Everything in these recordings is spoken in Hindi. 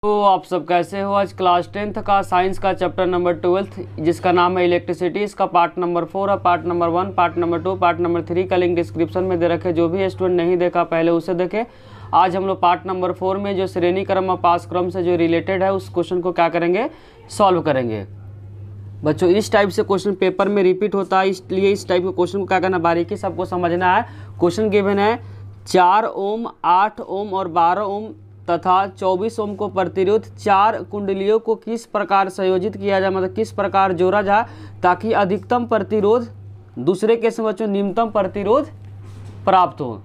तो आप सब कैसे हो। आज क्लास 10th का साइंस का चैप्टर नंबर 12 जिसका नाम है इलेक्ट्रिसिटी, इसका पार्ट नंबर 4 है। Part number 1, part number 2, part number 3 का लिंक डिस्क्रिप्शन में दे रखे। जो भी स्टूडेंट नहीं देखा पहले उसे देखे। आज हम लोग पार्ट नंबर 4 में जो श्रेणी क्रम और पास क्रम से जो रिलेटेड है उस क्वेश्चन को क्या करेंगे, सॉल्व करेंगे। बच्चों इस टाइप से क्वेश्चन पेपर में रिपीट होता है, इसलिए इस टाइप के क्वेश्चन को क्या करना, बारीकी सबको समझना है। क्वेश्चन गिवन है 4 ओम, 8 ओम और 12 ओम तथा 24 ओम को प्रतिरोध 4 कुंडलियों को किस प्रकार संयोजित किया जाए, मतलब किस प्रकार जोड़ा जाए ताकि अधिकतम प्रतिरोध, दूसरे केस में बच्चों न्यूनतम प्रतिरोध प्राप्त हो।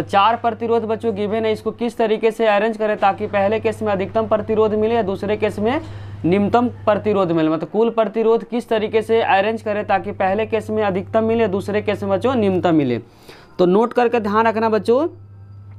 4 प्रतिरोध बच्चों गिवन है, इसको किस तरीके से अरेंज करें ताकि पहले केस में अधिकतम प्रतिरोध मिले या दूसरे केस में न्यूनतम प्रतिरोध मिले, मतलब कुल प्रतिरोध किस तरीके से अरेंज करें ताकि पहले केस में अधिकतम मिले, दूसरे केस में बच्चों न्यूनतम मिले। तो नोट करके ध्यान रखना बच्चों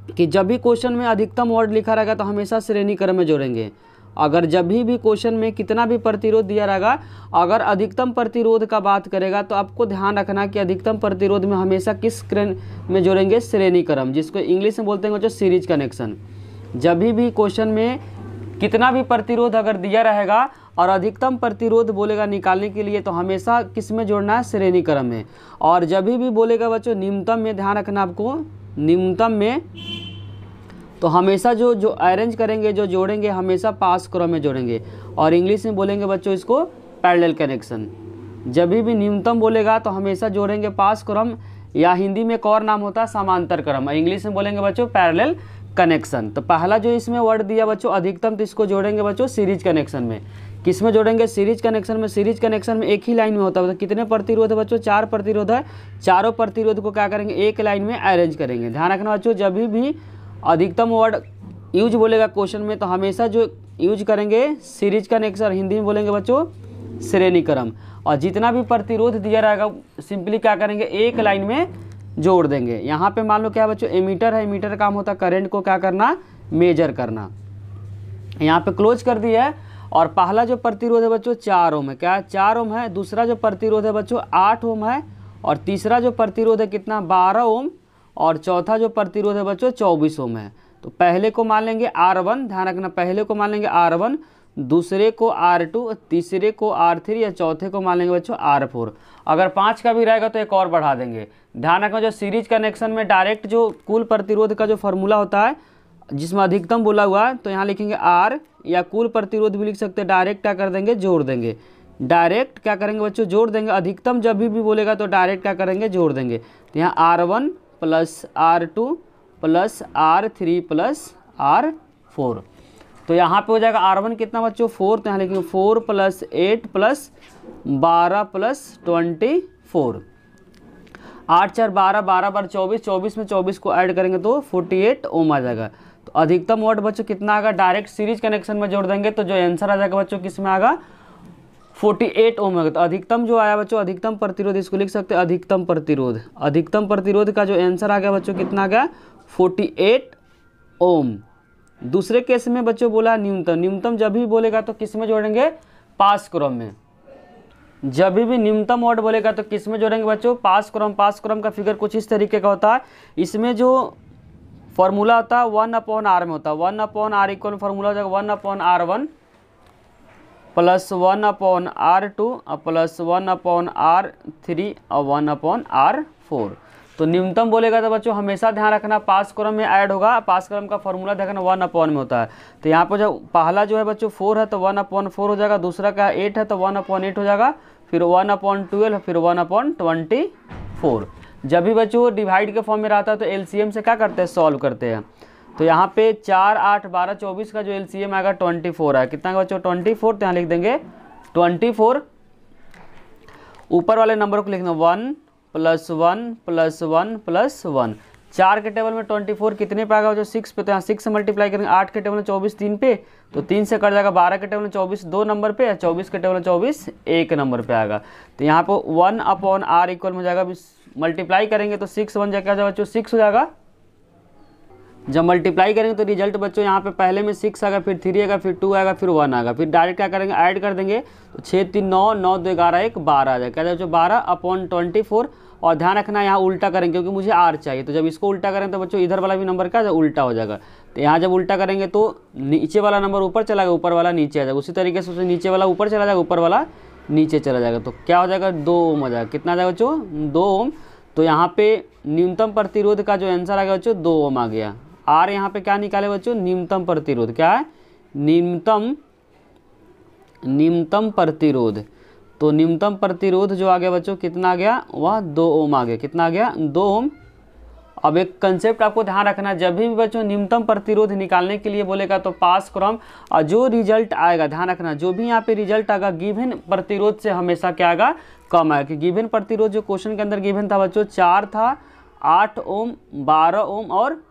कि जब भी क्वेश्चन में अधिकतम वर्ड लिखा रहेगा तो हमेशा श्रेणी क्रम में जोड़ेंगे। अगर जब भी क्वेश्चन में कितना भी प्रतिरोध दिया रहेगा, अगर अधिकतम प्रतिरोध का बात करेगा तो आपको ध्यान रखना कि अधिकतम प्रतिरोध में हमेशा किस क्रम में जोड़ेंगे, श्रेणी क्रम, जिसको इंग्लिश में बोलते हैं बच्चों सीरीज कनेक्शन। जब भी क्वेश्चन में कितना भी प्रतिरोध अगर दिया रहेगा और अधिकतम प्रतिरोध बोलेगा निकालने के लिए तो हमेशा किस में जोड़ना है, श्रेणी क्रम में। और जब भी बोलेगा बच्चों न्यूनतम में, ध्यान रखना आपको न्यूनतम में, तो हमेशा जो अरेंज करेंगे, जो जोड़ेंगे हमेशा पास क्रम में जोड़ेंगे। और इंग्लिश में बोलेंगे बच्चों इसको पैरेलल कनेक्शन। जब भी न्यूनतम बोलेगा तो हमेशा जोड़ेंगे पास क्रम, या हिंदी में एक और नाम होता है समांतर क्रम, इंग्लिश में बोलेंगे बच्चों पैरेलल कनेक्शन। तो पहला जो इसमें वर्ड दिया बच्चों अधिकतम, तो इसको जोड़ेंगे बच्चों सीरीज कनेक्शन में। किस में जोड़ेंगे, सीरीज कनेक्शन में। सीरीज कनेक्शन में एक ही लाइन में होता है, तो कितने प्रतिरोध है बच्चों, 4 प्रतिरोध है। चारों प्रतिरोध को क्या करेंगे, एक लाइन में अरेंज करेंगे। ध्यान रखना बच्चों जब भी अधिकतम वर्ड यूज बोलेगा क्वेश्चन में तो हमेशा जो यूज करेंगे सीरीज कनेक्शन, हिंदी में बोलेंगे बच्चों श्रेणी क्रम। और जितना भी प्रतिरोध दिया रहेगा सिंपली क्या करेंगे, एक लाइन में जोड़ देंगे। यहाँ पे मान लो क्या बच्चों एमीटर है, एमीटर का काम होता है करंट को क्या करना, मेजर करना। यहाँ पे क्लोज कर दिया है। और पहला जो प्रतिरोध है बच्चों 4 ओम है, क्या है 4 ओम है। दूसरा जो प्रतिरोध है बच्चों 8 ओम है। और तीसरा जो प्रतिरोध है कितना, 12 ओम। और चौथा जो प्रतिरोध है बच्चों 24 ओम है। तो पहले को मान लेंगे R1, ध्यान रखना पहले को मान लेंगे R1, दूसरे को R2, तीसरे को R3 या चौथे को मान लेंगे बच्चों R4। अगर 5 का भी रहेगा तो एक और बढ़ा देंगे। ध्यान रखना जो सीरीज कनेक्शन में डायरेक्ट जो कुल प्रतिरोध का जो फॉर्मूला होता है जिसमें अधिकतम बोला हुआ है तो यहाँ लिखेंगे R, या कुल प्रतिरोध भी लिख सकते हैं। डायरेक्ट क्या कर देंगे, जोड़ देंगे। डायरेक्ट क्या करेंगे बच्चों, जोड़ देंगे। अधिकतम जब भी बोलेगा तो डायरेक्ट क्या करेंगे, जोड़ देंगे। तो यहाँ R1 plus R2 plus R3 plus R4। तो यहाँ पे हो जाएगा R1 कितना बच्चों 4, तो यहाँ लिखेंगे 4 प्लस 8 प्लस 12 प्लस 24। 8 4 12, 12 बार 24, 24 में 24 को ऐड करेंगे तो 48 ओम आ जाएगा। तो अधिकतम वर्ड बच्चों कितना आएगा, डायरेक्ट सीरीज कनेक्शन में जोड़ देंगे तो जो आंसर आ जाएगा बच्चों किस में आएगा, 48 ओम आएगा। तो अधिकतम जो आया बच्चों अधिकतम प्रतिरोध, इसको लिख सकते हैं अधिकतम प्रतिरोध। अधिकतम प्रतिरोध का जो आंसर आ गया बच्चों कितना आ गया, 48 ओम। दूसरे केस में बच्चों बोला न्यूनतम, न्यूनतम जब भी बोलेगा तो किस में जोड़ेंगे, पास क्रम में। जब भी न्यूनतम वर्ड बोलेगा तो किस में जोड़ेंगे बच्चों, पास क्रम। पास क्रम का फिगर कुछ इस तरीके का होता है। इसमें जो फॉर्मूला होता है 1/r में होता है। 1/r इक्वल फॉर्मूला हो जाएगा 1/r1 plus 1/r2 plus 1/r3 और 1/r4। तो न्यूनतम बोलेगा तो बच्चों हमेशा ध्यान रखना पास क्रम में ऐड होगा। पास क्रम का फॉर्मूला देखना 1/, में होता है। तो यहाँ पर जब पहला जो है बच्चों 4 है तो 1/4 हो जाएगा। दूसरा का 8 है तो 1/8 हो जाएगा। फिर 1/12, फिर 1/24। जब भी बच्चों डिवाइड के फॉर्म में रहता है तो एलसीएम से क्या करते हैं, सॉल्व करते हैं। तो यहाँ पे 4 8 12 24 का जो एलसीएम आएगा 24 है। कितना बच्चों 24, तो यहाँ लिख देंगे 24। ऊपर वाले नंबर को लिखना 1 प्लस 1 प्लस 1 प्लस 1। 4 के टेबल में 24 कितने पे आएगा जो 6 पे, तो यहाँ 6 से मल्टीप्लाई करेंगे। 8 के टेबल में 24 3 पे, तो 3 से कट जाएगा। 12 के टेबल में 24 2 नंबर पे, 24 के टेबल में 24 1 नंबर पे आएगा। तो यहाँ पर 1/r इक्वल में जाएगा, मल्टीप्लाई करेंगे तो 6 1 जाएगा बच्चों 6 हो जाएगा। जब मल्टीप्लाई करेंगे तो रिजल्ट बच्चों यहाँ पे पहले में 6 आएगा, फिर 3 आएगा, फिर 2 आएगा, फिर 1 आएगा। फिर डायरेक्ट क्या करेंगे, ऐड कर देंगे। तो 6 3 9 9 2 11 1 12 आ जाएगा। क्या बच्चों 12/24। और ध्यान रखना यहाँ उल्टा करेंगे क्योंकि मुझे आर चाहिए, तो जब इसको उल्टा करें तो बच्चों इधर वाला भी नंबर क्या उल्टा हो जाएगा। तो यहाँ जब उल्टा करेंगे तो नीचे वाला नंबर ऊपर चला जाएगा, ऊपर वाला नीचे आ जाएगा। उसी तरीके से नीचे वाला ऊपर चला जाएगा, ऊपर वाला नीचे चला जाएगा। तो क्या हो जाएगा 2 ओम आ जाएगा। कितना आ जाएगा बच्चों 2 ओम। तो यहाँ पे न्यूनतम प्रतिरोध का जो आंसर आ गया बच्चों 2 ओम आ गया। आर यहाँ पे क्या निकाले बच्चों न्यूनतम प्रतिरोध, क्या है न्यूनतम प्रतिरोध। तो न्यूनतम प्रतिरोध जो आ गया बच्चों कितना आ गया वह 2 ओम आ गया। कितना आ गया 2 ओम। अब एक कंसेप्ट आपको ध्यान रखना, जब भी बच्चों न्यूनतम प्रतिरोध निकालने के लिए बोलेगा तो पास क्रम और जो रिजल्ट आएगा, ध्यान रखना जो भी यहाँ पे रिजल्ट आएगा गिवन प्रतिरोध से हमेशा क्या आएगा कम आएगा। कि गिवन प्रतिरोध जो क्वेश्चन के अंदर गिवन था बच्चों 4 था, 8 ओम, 12 ओम और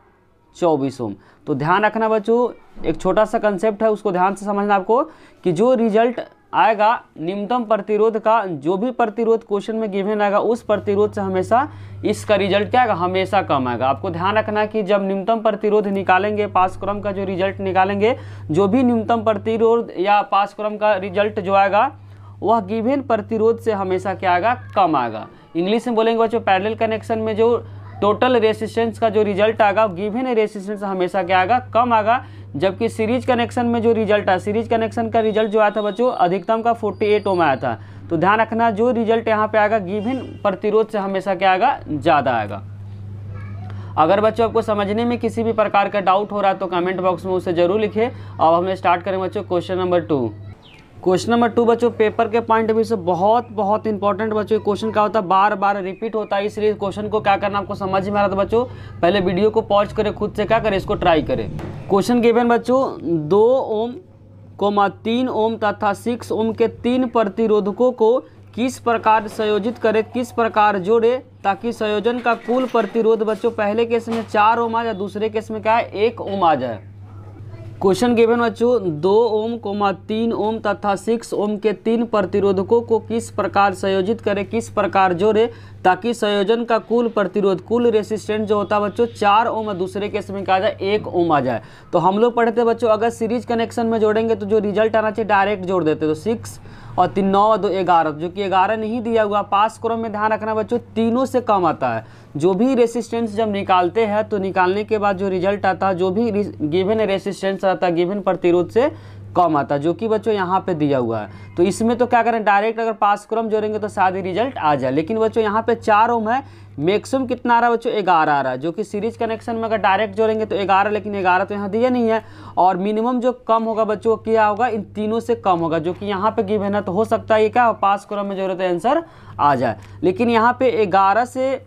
24 ओम। तो ध्यान रखना बच्चों एक छोटा सा कंसेप्ट है, उसको ध्यान से समझना आपको कि जो रिजल्ट आएगा न्यूनतम प्रतिरोध का, जो भी प्रतिरोध क्वेश्चन में गिवन आएगा उस प्रतिरोध से हमेशा इसका रिजल्ट क्या आएगा हमेशा कम आएगा। आपको ध्यान रखना कि जब न्यूनतम प्रतिरोध निकालेंगे पास क्रम का जो रिजल्ट निकालेंगे, जो भी न्यूनतम प्रतिरोध या पास क्रम का रिजल्ट जो आएगा वह गिवन प्रतिरोध से हमेशा क्या आएगा कम आएगा। इंग्लिश में बोलेंगे बच्चों पैरेलल कनेक्शन में जो टोटल रेसिस्टेंस का जो रिजल्ट आएगा गिवन रेसिस्टेंस हमेशा क्या आएगा कम आएगा। जबकि सीरीज कनेक्शन में जो रिजल्ट आया, सीरीज कनेक्शन का रिजल्ट जो आया था बच्चों अधिकतम का 48 ओम आया था। तो ध्यान रखना जो रिजल्ट यहाँ पे आएगा गिवन प्रतिरोध से हमेशा क्या आएगा ज़्यादा आएगा। अगर बच्चों आपको समझने में किसी भी प्रकार का डाउट हो रहा है तो कमेंट बॉक्स में उसे जरूर लिखिए। अब हम स्टार्ट करेंगे बच्चों क्वेश्चन नंबर 2। क्वेश्चन नंबर 2 बच्चों पेपर के पॉइंट ऑफ व्यू से बहुत इंपॉर्टेंट बच्चों। क्वेश्चन क्या होता है बार बार रिपीट होता है, इसलिए क्वेश्चन को क्या करना आपको समझ में आ रहा था बच्चों पहले वीडियो को पॉज करें, खुद से क्या करें इसको ट्राई करें। क्वेश्चन गिवन बच्चों 2 ओम, 3 ओम तथा 6 ओम के 3 प्रतिरोधकों को किस प्रकार संयोजित करें, किस प्रकार जोड़े ताकि संयोजन का कुल प्रतिरोध बच्चों पहले केस में 4 ओम आ जाए, दूसरे केस में क्या है 1 ओम आ जाए। क्वेश्चन गिवन बच्चों 2 ओम, 3 ओम तथा 6 ओम के 3 प्रतिरोधकों को किस प्रकार संयोजित करें, किस प्रकार जोड़े ताकि संयोजन का कुल प्रतिरोध कुल रेसिस्टेंस जो होता है बच्चों 4 ओम और दूसरे केस में क्या आ जाए 1 ओम आ जाए। तो हम लोग पढ़ते हैं बच्चों अगर सीरीज कनेक्शन में जोड़ेंगे तो जो रिजल्ट आना चाहिए डायरेक्ट जोड़ देते। तो 6 और 3 9 और 2 11, जो कि 11 नहीं दिया हुआ। पास क्रम में ध्यान रखना बच्चों तीनों से कम आता है। जो भी रेसिस्टेंस जब निकालते हैं तो निकालने के बाद जो रिजल्ट आता है जो भी गिवन रेसिस्टेंस आता है गिवन प्रतिरोध से कम आता है, जो कि बच्चों यहाँ पे दिया हुआ है। तो इसमें तो क्या करें डायरेक्ट अगर पास क्रम जोड़ेंगे तो शायद रिजल्ट आ जाए। लेकिन बच्चों यहाँ पे 4 ओम है, मैक्सिमम कितना आ रहा है बच्चों 11 आ रहा है, जो कि सीरीज कनेक्शन में अगर डायरेक्ट जोड़ेंगे तो 11, लेकिन 11 तो यहाँ दिया नहीं है। और मिनिमम जो कम होगा बच्चों क्या होगा इन तीनों से कम होगा, जो कि यहाँ पे गिवन है। तो हो सकता है ये क्या पास क्रम में जोड़े तो आंसर आ जाए। लेकिन यहाँ पे 11 से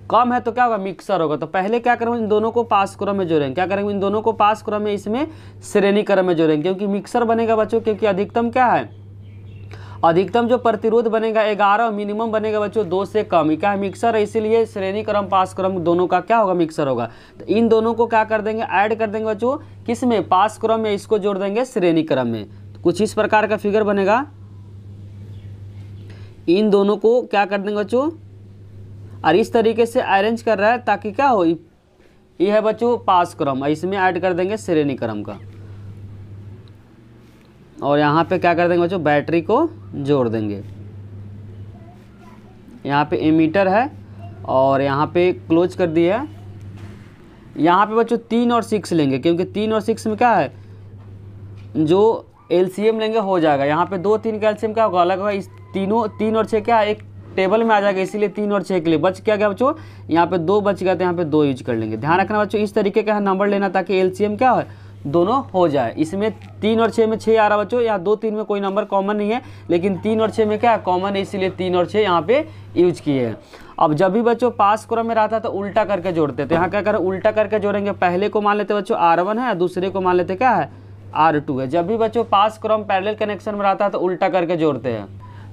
कम है तो क्या होगा मिक्सर होगा। तो पहले क्या करेंगे इन दोनों को पास क्रम में जोड़ेंगे, क्या करेंगे इन दोनों को पास क्रम में इसमें श्रेणी क्रम में जोड़ेंगे, क्योंकि मिक्सर बनेगा बच्चों क्योंकि अधिकतम क्या है अधिकतम जो प्रतिरोध बनेगा 11 और मिनिमम बनेगा बच्चों 2 से कम। क्या है मिक्सर है, इसीलिए श्रेणी क्रम पास क्रम दोनों का क्या होगा मिक्सर होगा। तो इन दोनों को क्या कर देंगे ऐड कर देंगे बच्चों किस में पास क्रम में, इसको जोड़ देंगे श्रेणी क्रम में। तो कुछ इस प्रकार का फिगर बनेगा। इन दोनों को क्या कर देंगे बच्चों और इस तरीके से अरेंज कर रहा है ताकि क्या हो ये है बच्चों पास क्रम, इसमें ऐड कर देंगे श्रेणी क्रम का। और यहाँ पे क्या कर देंगे बच्चों बैटरी को जोड़ देंगे। यहाँ पे एमीटर है और यहाँ पे क्लोज कर दिया है। यहाँ पे बच्चों 3 और 6 लेंगे, क्योंकि 3 और 6 में क्या है जो एलसीएम लेंगे हो जाएगा। यहाँ पे 2 3 का एलसीएम क्या होगा अलग होगा। इस तीनों 3 और 6 क्या एक टेबल में आ जाएगा, इसीलिए 3 और 6 के लिए बच क्या गया बच्चों यहाँ पे 2 बच गया, तो यहाँ पे 2 यूज कर लेंगे। ध्यान रखना बच्चों इस तरीके का नंबर लेना ताकि एलसीएम क्या है दोनों हो जाए। इसमें 3 और 6 में 6 आ रहा बच्चों, यहाँ 2 3 में कोई नंबर कॉमन नहीं है, लेकिन 3 और 6 में क्या कॉमन है, इसीलिए 3 और 6 यहाँ पे यूज किए हैं। अब जब भी बच्चों पास क्रम में रहता है तो उल्टा करके जोड़ते, तो यहाँ क्या करें उल्टा करके जोड़ेंगे। पहले को मान लेते बच्चों R1 है, दूसरे को मान लेते क्या है R2 है। जब भी बच्चों पास क्रम पैरेलल कनेक्शन में रहता है तो उल्टा करके जोड़ते हैं।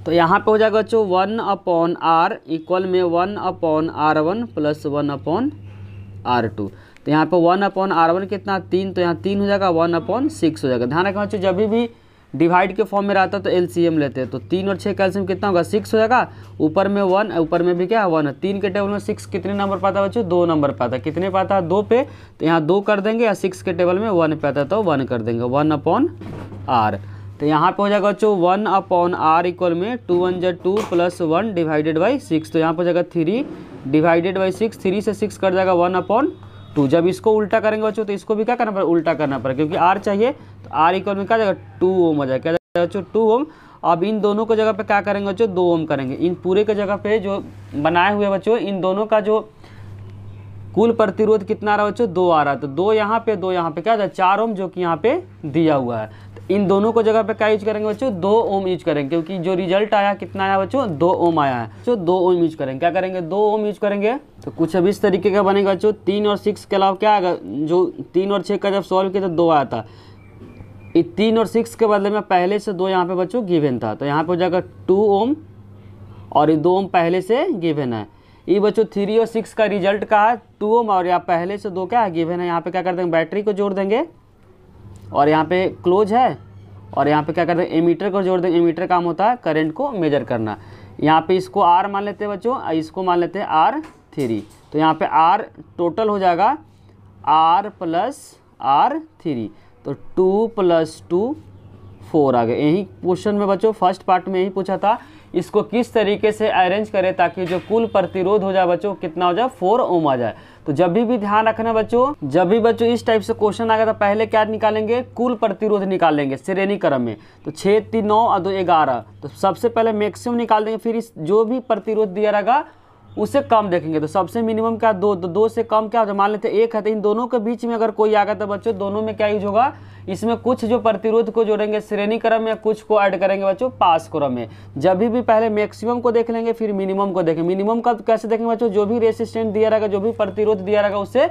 तो यहाँ पे हो जाएगा बच्चों 1/R इक्वल में 1/R1 प्लस 1/R2। तो यहाँ पे 1/R1 कितना 3, तो यहाँ 3 हो जाएगा, 1/6 हो जाएगा। ध्यान रखना बच्चों जब भी डिवाइड के फॉर्म में रहता है तो एलसीएम लेते हैं। तो 3 और 6 का एलसीएम कितना होगा 6 हो जाएगा, ऊपर में 1, ऊपर में भी क्या 1 है। 3 के टेबल में 6 कितने नंबर पाता है बच्चों 2 नंबर पाता है। कितने पाता है 2 पे, तो यहाँ 2 कर देंगे, या 6 के टेबल में 1 पे आता है तो 1 कर देंगे 1/R। तो यहाँ पे हो जाएगा बच्चों 1/r इक्वल में 2 1 जा 2 प्लस 1 डिवाइडेड बाई 6। तो यहाँ पे हो जाएगा 3 डिवाइडेड बाई 6, 3 से 6 कट जाएगा 1/2। जब इसको उल्टा करेंगे बच्चों तो इसको भी क्या करना पड़ेगा, उल्टा करना पड़ेगा, क्योंकि r चाहिए। तो r इक्वल में क्या जाएगा 2 ओम हो जाएगा, क्या जाएगा बच्चों 2 ओम। अब इन दोनों को जगह पे क्या करेंगे बच्चों 2 ओम करेंगे। इन पूरे के जगह पे जो बनाए हुए बच्चों इन दोनों का जो कुल प्रतिरोध कितना आ रहा है बच्चों 2 आ रहा है। तो 2 यहाँ पे 2 यहाँ पे क्या है 4 ओम, जो कि यहाँ पे दिया हुआ है। तो इन दोनों को जगह पे क्या यूज करेंगे बच्चों 2 ओम यूज करेंगे, क्योंकि जो रिजल्ट आया कितना आया बच्चों 2 ओम आया है। तो 2 ओम यूज करेंगे, क्या करेंगे 2 ओम यूज करेंगे। तो कुछ अब इस तरीके का बनेगा बच्चों। 3 और 6 के अलावा क्या आएगा, जो 3 और 6 का जब सॉल्व किया तो 2 आया था। 3 और 6 के बदले में पहले से 2 यहाँ पे बच्चों गिवन था, तो यहाँ पे हो जाएगा 2 ओम और ये 2 ओम पहले से गिवन है। ये बच्चों 3 और 6 का रिजल्ट का है 2 ओम और यहाँ पहले से 2 क्या है गिवन है। यहाँ पे क्या कर देंगे बैटरी को जोड़ देंगे और यहाँ पे क्लोज है और यहाँ पे क्या कर देंगे एमीटर को जोड़ देंगे। एमीटर काम होता है करंट को मेजर करना। यहाँ पे इसको R मान लेते हैं बच्चों, इसको मान लेते हैं R3। तो यहाँ पे R टोटल हो जाएगा R प्लस R3, तो 2 + 2 4 आ गए। यही क्वेश्चन में बच्चों फर्स्ट पार्ट में यही पूछा था, इसको किस तरीके से अरेंज करें ताकि जो कुल प्रतिरोध हो जाए बच्चों कितना हो जाए 4 ओम आ जाए। तो जब भी ध्यान रखना बच्चों, जब भी बच्चों इस टाइप से क्वेश्चन आएगा तो पहले क्या निकालेंगे कुल प्रतिरोध निकालेंगे श्रेणी क्रम में। तो 6 3 9 और 2 11, तो सबसे पहले मैक्सिमम निकाल देंगे, फिर इस जो भी प्रतिरोध दिया रहेगा उससे कम देखेंगे। तो सबसे मिनिमम क्या 2, तो 2 से कम क्या हो, मान लेते हैं 1 है। तो इन दोनों के बीच में अगर कोई आ गया तो बच्चों दोनों में क्या यूज होगा, इसमें कुछ जो प्रतिरोध को जोड़ेंगे श्रेणी क्रम में, कुछ को ऐड करेंगे बच्चों पास क्रम में। जब भी पहले मैक्सिमम को देख लेंगे फिर मिनिमम को देखेंगे। मिनिमम का कैसे देखेंगे बच्चों, जो भी रेसिस्टेंट दिया रहेगा, जो भी प्रतिरोध दिया रहेगा उससे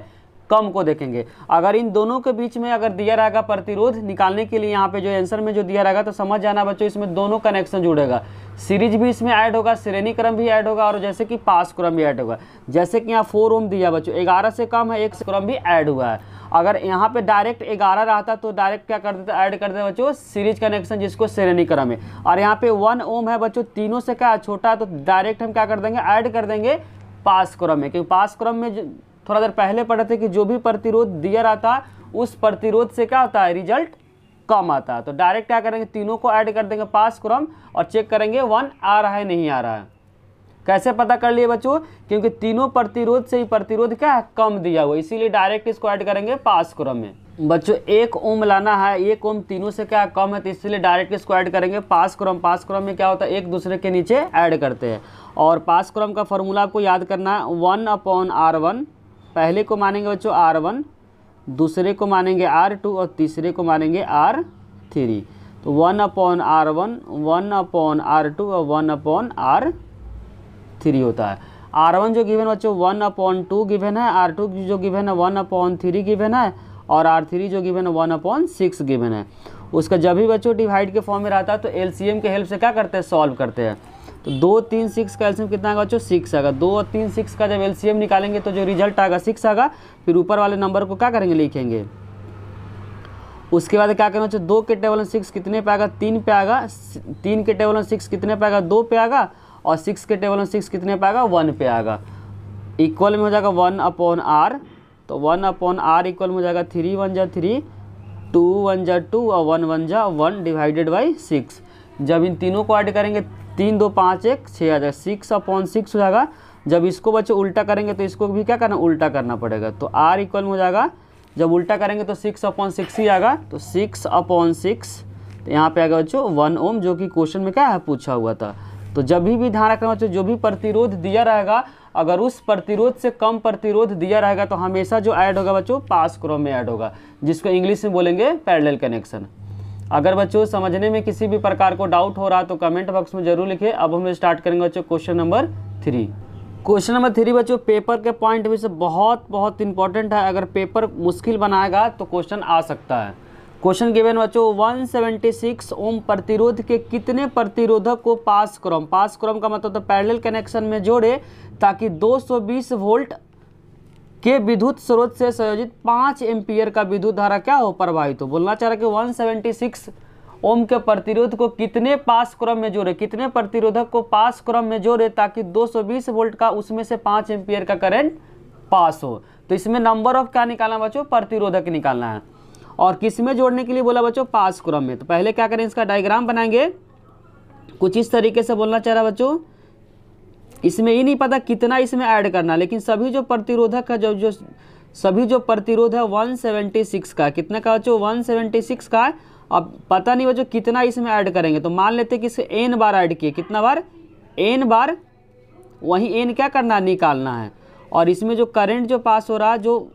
कम को देखेंगे। अगर इन दोनों के बीच में अगर दिया रहेगा प्रतिरोध निकालने के लिए, यहाँ पे जो आंसर में जो दिया रहेगा, तो समझ जाना बच्चों इसमें दोनों कनेक्शन जुड़ेगा, सीरीज भी इसमें ऐड होगा, श्रेणी क्रम भी ऐड होगा और जैसे कि पास क्रम भी ऐड होगा। जैसे कि यहाँ 4 ओम दिया बच्चों, 11 से कम है, 1 क्रम भी ऐड हुआ है। अगर यहाँ पे डायरेक्ट 11 रहता तो डायरेक्ट क्या कर देते ऐड कर देते बच्चों सीरीज कनेक्शन, जिसको श्रेणी क्रम है। और यहाँ पे 1 ओम है बच्चों, तीनों से क्या छोटा है, तो डायरेक्ट हम क्या कर देंगे ऐड कर देंगे पास क्रम में। क्योंकि पास क्रम में थोड़ा देर पहले पढ़े थे कि जो भी प्रतिरोध दिया रहता है उस प्रतिरोध से क्या होता है रिजल्ट कम आता है। तो डायरेक्ट क्या करेंगे तीनों को ऐड कर देंगे पास क्रम और चेक करेंगे 1 आ रहा है नहीं आ रहा है। कैसे पता कर लिए बच्चों, क्योंकि तीनों प्रतिरोध से ही प्रतिरोध क्या है कम दिया हुआ, इसीलिए डायरेक्ट इसको ऐड करेंगे पास क्रम में। बच्चों 1 ओम लाना है, 1 ओम तीनों से क्या कम है, तो इसलिए डायरेक्ट इसको ऐड करेंगे पास क्रम। पास क्रम में क्या होता है एक दूसरे के नीचे ऐड करते हैं। और पास क्रम का फॉर्मूला आपको याद करना है 1/R1। पहले को मानेंगे बच्चों R1, दूसरे को मानेंगे R2 और तीसरे को मानेंगे R3। तो 1/R1, 1/R2 और 1/R3 होता है। R1 जो गिवन बच्चों 1/2 गिवन है, R2 जो गिवन है 1/3 गिवन है और R3 जो गिवन है 1/6 गिवन है। उसका जब भी बच्चों डिवाइड के फॉर्म में रहता है तो एलसीएम के हेल्प से क्या करते हैं सॉल्व करते हैं। तो 2 3 6 का एलसीएम कितना आएगा बच्चों 6 आएगा। 2 और 3 6 का जब एलसीएम निकालेंगे तो जो रिजल्ट आएगा 6 आएगा। फिर ऊपर वाले नंबर को क्या करेंगे लिखेंगे। उसके बाद क्या करना बच्चों 2 के टेबल 6 कितने पे आएगा 3 पे आएगा। 3 के टेबल 6 कितने पे आएगा 2 पे आएगा और 6 के टेबल 6 कितने पे आएगा 1 पे आएगा। इक्वल में हो जाएगा 1/R। तो 1/R इक्वल में हो जाएगा 3 1 जा 3, 2 1 जा 2 और 1 1 जा 1 डिवाइडेड बाई 6। जब इन तीनों को ऐड करेंगे 3 2 5 1 6 आ जाएगा, 6/6 हो जाएगा। जब इसको बच्चों उल्टा करेंगे तो इसको भी क्या करना उल्टा करना पड़ेगा। तो R इक्वल में हो जाएगा, जब उल्टा करेंगे तो 6/6 ही आएगा। तो 6/6 तो यहाँ पे आएगा बच्चों 1 ओम, जो कि क्वेश्चन में क्या है पूछा हुआ था। तो जब भी ध्यान रखना बच्चों जो भी प्रतिरोध दिया रहेगा, अगर उस प्रतिरोध से कम प्रतिरोध दिया रहेगा तो हमेशा जो ऐड होगा बच्चों पास क्रम में ऐड होगा, जिसको इंग्लिश में बोलेंगे पैरेलल कनेक्शन। अगर बच्चों समझने में किसी भी प्रकार को डाउट हो रहा तो कमेंट बॉक्स में जरूर लिखिए। अब हम स्टार्ट करेंगे बच्चों क्वेश्चन नंबर 3। क्वेश्चन नंबर 3 बच्चों पेपर के पॉइंट ऑफ व्यू से बहुत इंपॉर्टेंट है। अगर पेपर मुश्किल बनाएगा तो क्वेश्चन आ सकता है। क्वेश्चन गिवन बच्चों 176 ओम प्रतिरोध के कितने प्रतिरोधक को पास क्रम का मतलब तो पैरेलल कनेक्शन में जोड़े ताकि 220 वोल्ट के विद्युत स्रोत से संयोजित 5 एम्पीयर का विद्युत धारा क्या हो प्रवाहित हो। बोलना चाह रहा है कि 176 ओम के प्रतिरोध को कितने पास क्रम में जोड़े, कितने प्रतिरोधक को पास क्रम में जोड़े ताकि 220 वोल्ट का उसमें से 5 एम्पीयर का करंट पास हो। तो इसमें नंबर ऑफ क्या निकालना बच्चों प्रतिरोधक निकालना है। और किस में जोड़ने के लिए बोला बच्चों, पास क्रम में। तो पहले क्या करें, इसका डायग्राम बनाएंगे। कुछ इस तरीके से बोलना चाह रहा बच्चों, इसमें ही नहीं पता कितना इसमें ऐड करना, लेकिन सभी जो प्रतिरोधक का जो सभी जो प्रतिरोध है 176 का, कितना का बच्चों, 176 का है। अब पता नहीं बच्चों कितना इसमें ऐड करेंगे, तो मान लेते हैं कि इसे n बार ऐड किए, कितना बार, n बार, वहीं n क्या करना है, निकालना है। और इसमें जो करंट जो पास हो रहा है, जो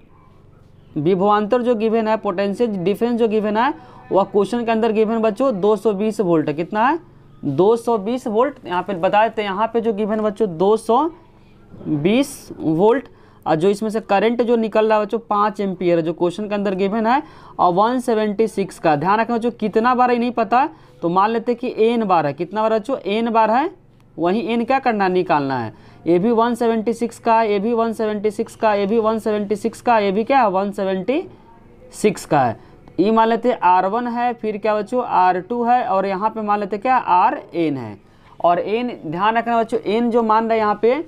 विभवांतर जो गिवन है, पोटेंशियल डिफरेंस जो गिवन है, वह क्वेश्चन के अंदर गिवन बच्चों 220 वोल्ट है। कितना है, 220 वोल्ट। यहाँ पे बता देते हैं, यहाँ पे जो गिवन बच्चों 220 वोल्ट, और जो इसमें से करंट जो निकल रहा है बच्चों 5 एम्पियर जो क्वेश्चन के अंदर गिवन है, और 176 का। ध्यान रखना बच्चों कितना बार है नहीं पता, तो मान लेते हैं कि n बार है। कितना बार बच्चों, n बार है, वहीं n क्या करना, निकालना है। ये भी 176 का है, ये भी 176 का, ये भी 176 का, ये भी क्या है, 176 का है। ये मान लेते हैं R1 है, फिर क्या बच्चों R2 है, और यहाँ पे मान लेते क्या, Rn है। और n ध्यान रखना बच्चों, n जो मान रहा है यहाँ पे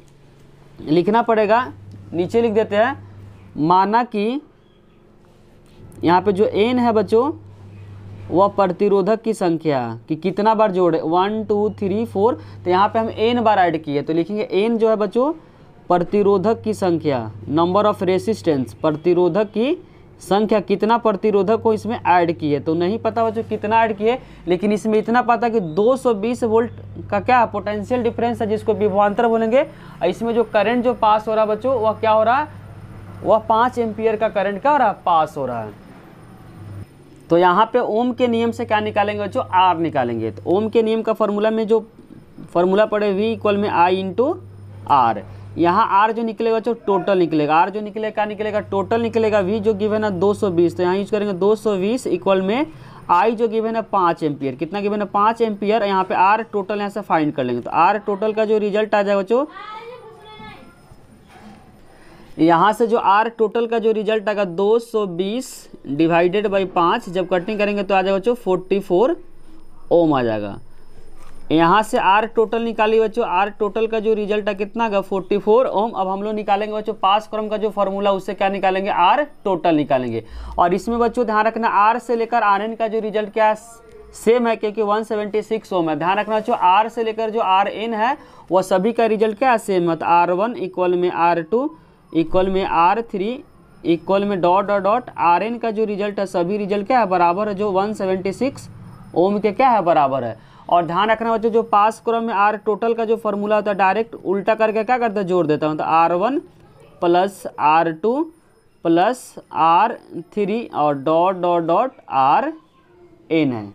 लिखना पड़ेगा, नीचे लिख देते हैं। माना कि यहाँ पे जो n है बच्चों, वह प्रतिरोधक की संख्या कि कितना बार जोड़े, 1 2 3 4, तो यहाँ पे हम n बार ऐड किए, तो लिखेंगे n जो है बच्चों प्रतिरोधक की संख्या, नंबर ऑफ रेसिस्टेंस, प्रतिरोधक की संख्या, कितना प्रतिरोधक को इसमें ऐड किए। तो नहीं पता बच्चों कितना ऐड किए, लेकिन इसमें इतना पता कि 220 वोल्ट का क्या पोटेंशियल डिफरेंस है, जिसको विभवांतर बोलेंगे। और इसमें जो करंट जो पास हो रहा है बच्चों, वह क्या हो रहा है, वह 5 एम्पियर का करंट क्या हो रहा है, पास हो रहा है। तो यहाँ पे ओम के नियम से क्या निकालेंगे बच्चों, आर निकालेंगे। तो ओम के नियम का फॉर्मूला में जो फॉर्मूला पड़े V इक्वल में I इंटू आर। यहाँ आर जो निकलेगा बच्चों टोटल निकलेगा, आर जो निकलेगा क्या निकलेगा, टोटल निकलेगा। V जो गिवन है 220, तो यहाँ यूज करेंगे 220 इक्वल में I जो गिवन है 5 एम्पियर। कितना गिवन है, 5 एम्पियर। यहाँ पे आर टोटल यहाँ से फाइंड कर लेंगे, तो आर टोटल का जो रिजल्ट आ जाएगा बच्चों, यहाँ से जो आर टोटल का जो रिजल्ट आएगा 220 डिवाइडेड बाई 5, जब कटिंग करेंगे तो आ जाएगा बच्चों 44 ओम आ जाएगा। यहाँ से आर टोटल निकालिए बच्चों, आर टोटल का जो रिजल्ट है कितना होगा, 44 ओम। अब हम लोग निकालेंगे बच्चों पास क्रम का जो फॉर्मूला, उससे क्या निकालेंगे, आर टोटल निकालेंगे। और इसमें बच्चों ध्यान रखना, आर से लेकर Rn का जो रिजल्ट क्या है, सेम है, क्योंकि 176 ओम है। ध्यान रखना बच्चों, आर से लेकर जो Rn है वह सभी का रिजल्ट क्या है, सेम है। तो R1 इक्वल में R2 इक्वल में R3 इक्वल में डॉट डॉट डॉट Rn का जो रिजल्ट है, सभी रिजल्ट क्या है, बराबर है, जो 176 ओम के क्या है, बराबर है। और ध्यान रखना बच्चों, जो पास क्रम में आर टोटल का जो फॉर्मूला होता है, डायरेक्ट उल्टा करके क्या करता है, जोड़ देता हूँ। तो R1 plus R2 plus R3 और डॉट डॉट डॉट Rn है।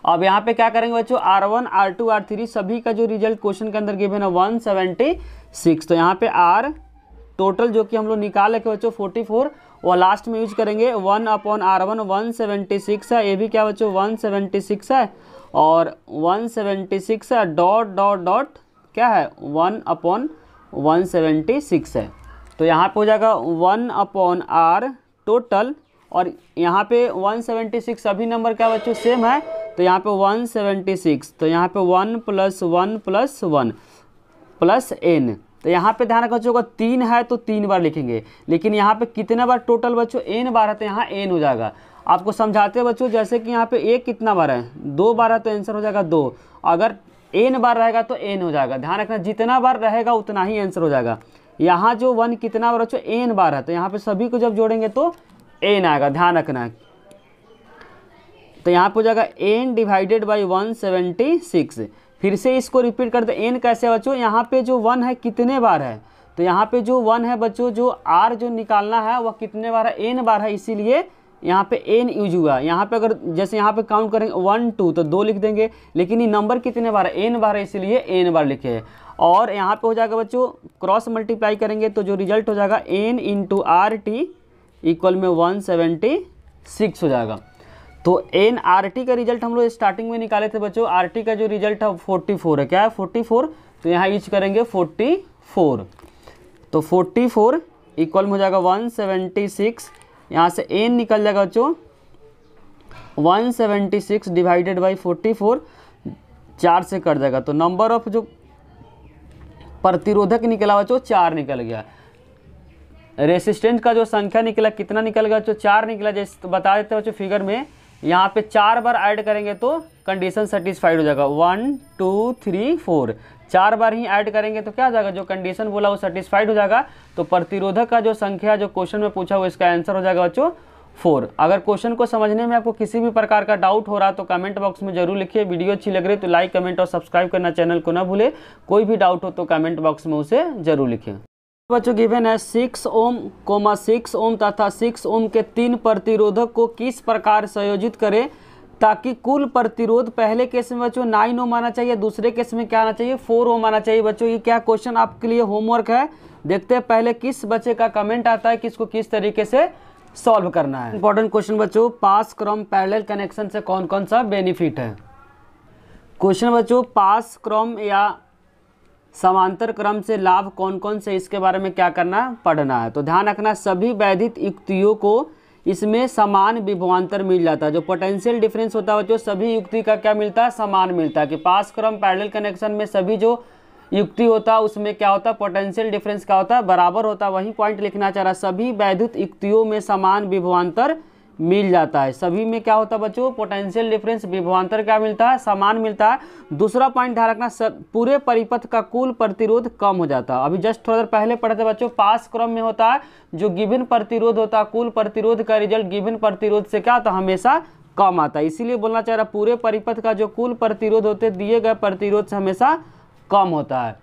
अब यहाँ पे क्या करेंगे बच्चों, R1 R2 R3 सभी का जो रिजल्ट क्वेश्चन के अंदर गिवन है 176, तो यहाँ पे R टोटल जो कि हम लोग निकाल रखे बच्चों 44, वो लास्ट में यूज करेंगे 1/R1 176 है। ये भी क्या बच्चों 176 है, और 176 है, डॉट डॉट डॉट क्या है, 1/176 है। तो यहाँ पे हो जाएगा 1/R टोटल, और यहाँ पे 176 सभी नंबर क्या बच्चों सेम है, तो यहाँ पे 176, तो यहाँ पे 1 + 1 + 1 प्लस n। तो यहाँ पे ध्यान रखो बच्चों, 3 है तो 3 बार लिखेंगे, लेकिन यहाँ पे कितने बार टोटल बच्चों, n बार है, तो यहाँ n हो जाएगा। आपको समझाते हैं बच्चों, जैसे कि यहाँ पे एक कितना बार है, 2 बार है, तो आंसर हो जाएगा 2। अगर n बार रहेगा तो n हो जाएगा। ध्यान रखना, जितना बार रहेगा उतना ही आंसर हो जाएगा। यहाँ जो 1 कितना बार बच्चों, n बार है, तो यहाँ पे सभी को जब जोड़ेंगे तो n आएगा। ध्यान रखना, तो यहाँ पे हो जाएगा n डिवाइडेड बाई 176। फिर से इसको रिपीट करते, n कैसे है बच्चों, यहाँ पे जो 1 है कितने बार है, तो यहाँ पे जो 1 है बच्चों, जो r जो निकालना है वह कितने बार है, n बार है, इसीलिए यहाँ पे n यूज हुआ। यहाँ पे अगर जैसे यहाँ पे काउंट करेंगे 1 2 तो 2 लिख देंगे, लेकिन ये नंबर कितने बार है, n बार है, इसीलिए n बार लिखे हैं। और यहाँ पे हो जाएगा बच्चों, क्रॉस मल्टीप्लाई करेंगे तो जो रिजल्ट हो जाएगा n × RT इक्वल में 176 हो जाएगा। तो nRT का रिजल्ट हम लोग स्टार्टिंग में निकाले थे बच्चों, RT का जो रिजल्ट है 44 है, क्या है 44, तो यहाँ यूज करेंगे 44। तो 44 इक्वल में हो जाएगा 176, यहाँ से n निकल जाएगा बच्चों 176 डिवाइडेड बाई 44, 4 से कट जाएगा, तो नंबर ऑफ जो प्रतिरोधक निकला बच्चों 4 निकल गया। रेसिस्टेंस का जो संख्या निकला कितना निकलेगा बच्चों, 4 निकला। जैसे तो बता देते हैं बच्चों फिगर में, यहाँ पे 4 बार ऐड करेंगे तो कंडीशन सेटिस्फाइड हो जाएगा। 1 2 3 4 4 बार ही ऐड करेंगे तो क्या हो जाएगा, जो कंडीशन बोला वो सेटिस्फाइड हो जाएगा। तो प्रतिरोधक का जो संख्या जो क्वेश्चन में पूछा हुआ इसका आंसर हो जाएगा बच्चों 4। अगर क्वेश्चन को समझने में आपको किसी भी प्रकार का डाउट हो रहा तो कमेंट बॉक्स में जरूर लिखिए। वीडियो अच्छी लग रही तो लाइक कमेंट और सब्सक्राइब करना चैनल को ना भूले। कोई भी डाउट हो तो कमेंट बॉक्स में उसे जरूर लिखिए। बच्चों गिवन है 6 ओम 6 ओम तथा 6 ओम के 3 प्रतिरोधक को किस प्रकार संयोजित करें ताकि कुल प्रतिरोध पहले केस में बच्चों 9 ओम आना चाहिए, दूसरे केस में क्या आना चाहिए 4 ओम आना चाहिए। बच्चों ये क्या क्वेश्चन आपके लिए होमवर्क है, देखते हैं पहले किस बच्चे का कमेंट आता है, किसको किस तरीके से सॉल्व करना है। इंपॉर्टेंट क्वेश्चन बच्चों, पास क्रम पैरेलल कनेक्शन से कौन कौन सा बेनिफिट है। क्वेश्चन बच्चों, पास क्रम या समांतर क्रम से लाभ कौन कौन से, इसके बारे में क्या करना पढ़ना है। तो ध्यान रखना सभी वैधित युक्तियों को इसमें समान विभवांतर मिल जाता है। जो पोटेंशियल डिफरेंस होता है बच्चों सभी युक्ति का क्या मिलता है, समान मिलता है। कि पास क्रम पैरेलल कनेक्शन में सभी जो युक्ति होता है उसमें क्या होता है, पोटेंशियल डिफरेंस क्या होता है, बराबर होता है। वही पॉइंट लिखना चाह रहा है, सभी वैद्युत युक्तियों में समान विभवांतर मिल जाता है। सभी में क्या होता है बच्चों, पोटेंशियल डिफरेंस विभवांतर क्या मिलता है, समान मिलता है। दूसरा पॉइंट ध्यान रखना, पूरे परिपथ का कुल प्रतिरोध कम हो जाता है। अभी जस्ट थोड़ा देर पहले पढ़े थे बच्चों, पास क्रम में होता है जो गिवन प्रतिरोध होता है, कुल प्रतिरोध का रिजल्ट गिवन प्रतिरोध से क्या होता है, हमेशा कम आता है। इसीलिए बोलना चाह रहा पूरे परिपथ का जो कुल प्रतिरोध होते दिए गए प्रतिरोध से हमेशा कम होता है।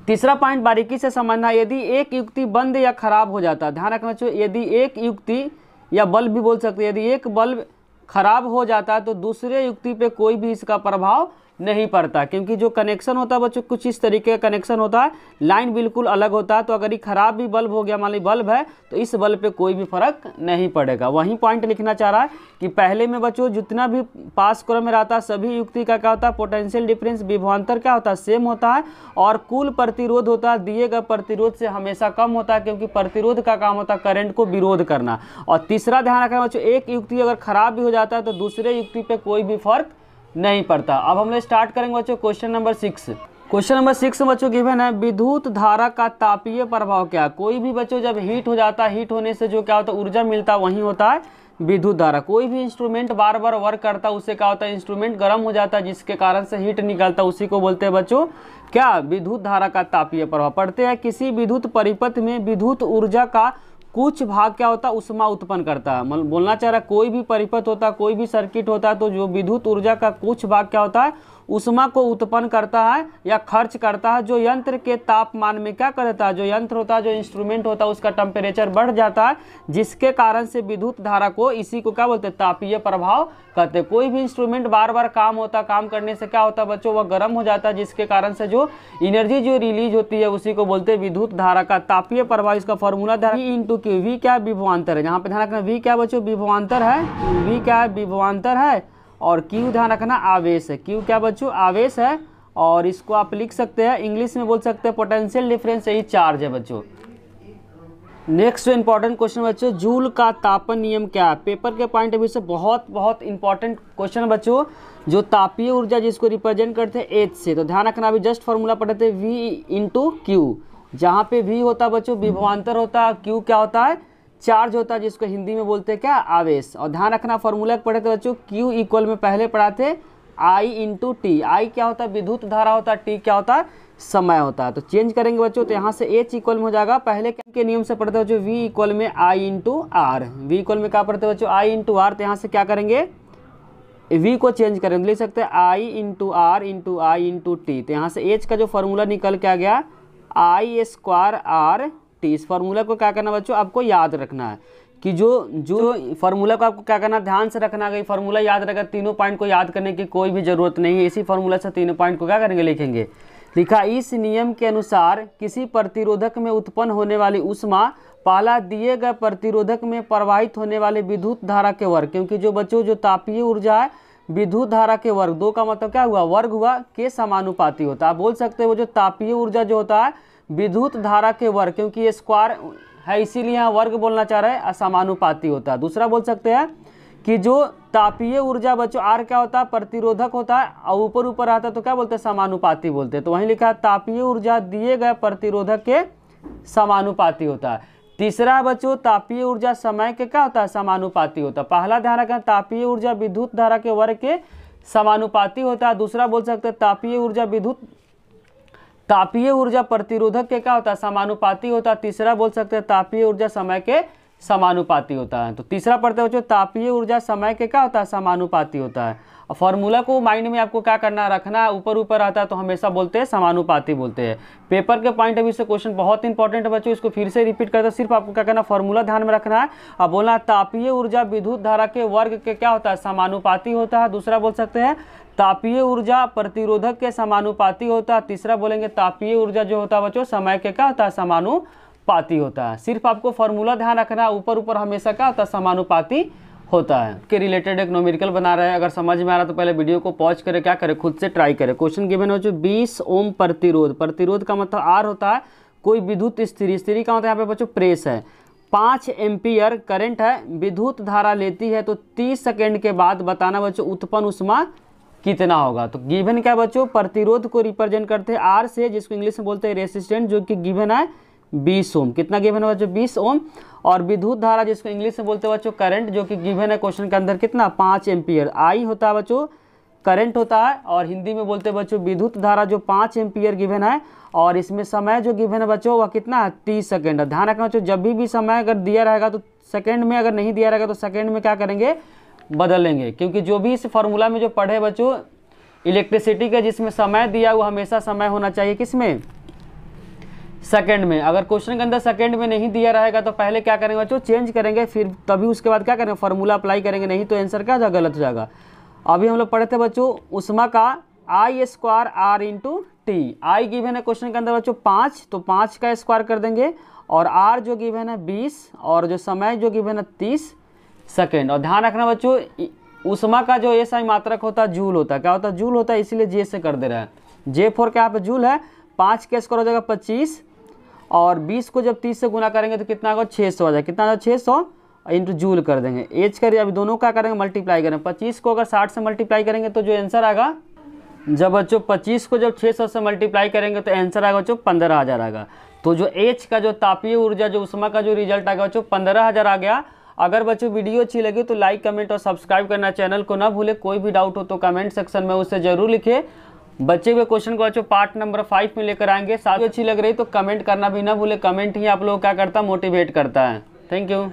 तीसरा पॉइंट बारीकी से समझना, यदि एक युक्ति बंद या खराब हो जाता है, ध्यान रखना चाहिए, यदि एक युक्ति या बल्ब भी बोल सकते हैं, यदि एक बल्ब खराब हो जाता है तो दूसरे युक्ति पे कोई भी इसका प्रभाव नहीं पड़ता। क्योंकि जो कनेक्शन होता है बच्चों कुछ इस तरीके का कनेक्शन होता है, लाइन बिल्कुल अलग होता है। तो अगर ये खराब भी बल्ब हो गया, मान ली बल्ब है, तो इस बल्ब पे कोई भी फर्क नहीं पड़ेगा। वही पॉइंट लिखना चाह रहा है कि पहले में बच्चों जितना भी पास क्रम में रहता है सभी युक्ति का क्या होता है, पोटेंशियल डिफरेंस विभवांतर क्या होता है, सेम होता है। और कुल प्रतिरोध होता है दिए गए प्रतिरोध से हमेशा कम होता है, क्योंकि प्रतिरोध का काम होता है करंट को विरोध करना। और तीसरा ध्यान रखना बच्चों, एक युक्ति अगर खराब भी हो जाता है तो दूसरे युक्ति पे कोई भी फर्क नहीं पड़ता। अब हम लोग स्टार्ट करेंगे बच्चों क्वेश्चन नंबर 6। क्वेश्चन नंबर 6 बच्चों गिवन है, विद्युत धारा का तापीय प्रभाव क्या। कोई भी बच्चों जब हीट हो जाता है, हीट होने से जो क्या होता है ऊर्जा मिलता है, वही होता है विद्युत धारा। कोई भी इंस्ट्रूमेंट बार बार वर्क करता है उससे क्या होता है, इंस्ट्रूमेंट गर्म हो जाता है जिसके कारण से हीट निकलता है, उसी को बोलते हैं बच्चों क्या, विद्युत धारा का तापीय प्रभाव। पढ़ते हैं किसी विद्युत परिपथ में विद्युत ऊर्जा का कुछ भाग क्या होता है, उष्मा उत्पन्न करता है। बोलना चाह रहा है कोई भी परिपथ होता है, कोई भी सर्किट होता है, तो जो विद्युत ऊर्जा का कुछ भाग क्या होता है, उष्मा को उत्पन्न करता है या खर्च करता है, जो यंत्र के तापमान में क्या करता है, जो यंत्र होता है, जो इंस्ट्रूमेंट होता है उसका टेम्परेचर बढ़ जाता है, जिसके कारण से विद्युत धारा को, इसी को क्या बोलते हैं, तापीय प्रभाव कहते हैं। कोई भी इंस्ट्रूमेंट बार बार काम होता है, काम करने से क्या होता है बच्चों, वह गर्म हो जाता है, जिसके कारण से जो एनर्जी जो रिलीज होती है उसी को बोलते हैं विद्युत धारा का तापीय प्रभाव। इसका फॉर्मूला ध्यान, V इंटू क्यू। वी क्या, विभवांतर है, यहाँ पे ध्यान रखना वी क्या बच्चों, विभवांतर है, वी क्या है, विभवांतर है। और क्यू ध्यान रखना आवेश है, क्यू क्या बच्चों, आवेश है। और इसको आप लिख सकते हैं, इंग्लिश में बोल सकते हैं पोटेंशियल डिफरेंस, यही चार्ज है बच्चों। नेक्स्ट इंपॉर्टेंट क्वेश्चन बच्चों, जूल का तापन नियम क्या है। पेपर के पॉइंट ऑफ व्यू से बहुत इंपॉर्टेंट क्वेश्चन बच्चों। जो तापीय ऊर्जा जिसको रिप्रेजेंट करते हैं एच से, तो ध्यान रखना अभी जस्ट फॉर्मूला पढ़े थे, वी इंटू क्यू। जहाँ पे वी होता है बच्चों विभवांतर होता है, क्यू क्या होता है, चार्ज होता है, जिसको हिंदी में बोलते हैं क्या, आवेश। और ध्यान रखना फॉर्मूला पढ़े थे बच्चों, क्यू इक्वल में पहले पढ़ा थे आई इंटू टी। आई क्या होता है, विद्युत धारा होता है, टी क्या होता है, समय होता है। तो चेंज करेंगे बच्चों, तो यहाँ से एच इक्वल में हो जाएगा, पहले के नियम से पढ़ते बच्चों वी इक्वल में आई इंटू आर। वी इक्वल में क्या पढ़ते बच्चों, आई इंटू आर। तो यहाँ से क्या करेंगे, वी को चेंज करेंगे, लिख सकते हैं I into R into I into T. तो यहाँ से एच का जो फॉर्मूला निकल के आ गया आई स्क्वायर आर टी। इस फार्मूला को क्या करना बच्चों, आपको याद रखना है कि जो फार्मूला को आपको क्या करना, ध्यान से रखना। अगर फार्मूला याद रहेगा, तीनों पॉइंट को याद करने की कोई भी जरूरत नहीं है। इसी फार्मूला से तीनों पॉइंट को क्या करेंगे, लिखेंगे। लिखा, इस नियम के अनुसार किसी प्रतिरोधक में उत्पन्न होने वाली ऊष्मा पहला दिए गए प्रतिरोधक में प्रवाहित होने वाले विद्युत धारा के वर्ग, क्योंकि जो बच्चों जो तापीय ऊर्जा है विद्युत धारा के वर्ग, दो का मतलब क्या हुआ, वर्ग हुआ, के समानुपाती होता है। आप बोल सकते हैं वो जो तापीय ऊर्जा जो होता है विद्युत धारा के वर्ग, क्योंकि ये स्क्वायर है इसीलिए यहाँ वर्ग बोलना चाह रहे हैं, असमानुपाती होता है। दूसरा बोल सकते हैं कि जो तापीय ऊर्जा बच्चों आर क्या होता है, प्रतिरोधक होता है, और ऊपर आता है तो क्या बोलते हैं, समानुपाती बोलते हैं। तो वहीं लिखा है तापीय ऊर्जा दिए गए प्रतिरोधक के समानुपाती होता है। तीसरा बच्चों तापीय ऊर्जा समय के क्या होता है, समानुपाती होता है। पहला ध्यान रखना, तापीय ऊर्जा विद्युत धारा के वर्ग के समानुपाती होता है। दूसरा बोल सकते हैं तापीय ऊर्जा प्रतिरोधक के क्या होता है, समानुपाती होता है। तीसरा बोल सकते हैं तापीय ऊर्जा समय के समानुपाती होता है। तो तीसरा पढ़ते हो बच्चों, तापीय ऊर्जा समय के क्या होता है, समानुपाती होता है। और फॉर्मूला को माइंड में आपको क्या करना, रखना है। ऊपर ऊपर आता है तो हमेशा बोलते हैं समानुपाती बोलते हैं। पेपर के पॉइंट ऑफ व्यू से क्वेश्चन बहुत इंपॉर्टेंट है बच्चों, इसको फिर से रिपीट करते हैं। सिर्फ आपको क्या करना, फॉर्मूला ध्यान में रखना है। अब बोलना तापीय ऊर्जा विद्युत धारा के वर्ग के क्या होता है, समानुपाती होता है। दूसरा बोल सकते हैं तापीय ऊर्जा प्रतिरोधक के समानुपाती होता है। तीसरा बोलेंगे तापीय ऊर्जा जो होता है बच्चों समय के क्या होता है, समानुपाती होता है। सिर्फ आपको फॉर्मूला ध्यान रखना है, ऊपर ऊपर हमेशा क्या होता है, समानुपाती होता है। के रिलेटेड एक न्यूमेरिकल बना रहे हैं। अगर समझ में आ रहा तो पहले वीडियो को पॉज करें, क्या करें, खुद से ट्राई करें। क्वेश्चन गिवन है जो 20 ओम प्रतिरोध, प्रतिरोध का मतलब आर होता है कोई विद्युत स्थिरी, स्थिरी का मतलब यहाँ पे बच्चों प्रेस है। 5 एम्पियर करंट है, विद्युत धारा लेती है तो 30 सेकेंड के बाद बताना बच्चों उत्पन्न ऊष्मा कितना होगा। तो गिवन क्या बच्चों, प्रतिरोध को रिप्रेजेंट करते हैं आर से, जिसको इंग्लिश में बोलते हैं रेसिस्टेंट, जो कि गिवन है 20 ओम। कितना गिवन है बच्चों, 20 ओम। और विद्युत धारा जिसको इंग्लिश में बोलते हैं बच्चों करंट, जो कि गिवन है क्वेश्चन के अंदर कितना, 5 एम्पियर। आई होता है बच्चों करंट होता है, और हिंदी में बोलते हैं बच्चों विद्युत धारा जो 5 एम्पियर गिवन है। और इसमें समय जो गिवन है बच्चों वह कितना है, 30 सेकेंड है। ध्यान रखना बच्चों, जब भी समय अगर दिया रहेगा तो सेकेंड में, अगर नहीं दिया रहेगा तो सेकेंड में क्या करेंगे, बदलेंगे। क्योंकि जो भी इस फॉर्मूला में जो पढ़े बच्चों इलेक्ट्रिसिटी का, जिसमें समय दिया वो हमेशा समय होना चाहिए किसमें, सेकंड में। अगर क्वेश्चन के अंदर सेकंड में नहीं दिया रहेगा तो पहले क्या करेंगे बच्चों, चेंज करेंगे, फिर तभी उसके बाद क्या करेंगे, फॉर्मूला अप्लाई करेंगे, नहीं तो आंसर क्या हो जाएगा, गलत हो जाएगा। अभी हम लोग पढ़े थे बच्चों उष्मा का I square R into T. I given है क्वेश्चन के अंदर बच्चों 5, तो 5 का स्क्वायर कर देंगे, और आर जो गिवन है 20, और जो समय जो गिवन है 30 सेकेंड। और ध्यान रखना बच्चों उष्मा का जो एसआई मात्रक होता है जूल होता है, क्या होता है, जूल होता है, इसीलिए जे से कर दे रहा है। जे फोर क्या पे जूल है, 5 का स्क्वायर हो जाएगा 25, और 20 को जब 30 से गुना करेंगे तो कितना होगा, 600 आ जाएगा। कितना होगा, 600 इंटू जूल कर देंगे। एच करिए, अभी दोनों का करेंगे मल्टीप्लाई करेंगे। 25 को अगर 60 से मल्टीप्लाई करेंगे तो जो आंसर आएगा, जब बच्चों 25 को जब 600 से मल्टीप्लाई करेंगे तो आंसर आएगा बच्चों 15,000 आएगा। तो जो एच का जो तापीय ऊर्जा जो उष्मा का जो रिजल्ट आएगा बच्चों 15,000 आ गया। अगर बच्चों वीडियो अच्छी लगी तो लाइक, कमेंट और सब्सक्राइब करना, चैनल को ना भूले। कोई भी डाउट हो तो कमेंट सेक्शन में उससे जरूर लिखे। बच्चे हुए क्वेश्चन को बच्चों पार्ट नंबर 5 में लेकर आएंगे। साथ ही अच्छी लग रही तो कमेंट करना भी ना भूले। कमेंट ही आप लोग क्या करता है, मोटिवेट करता है। Thank you.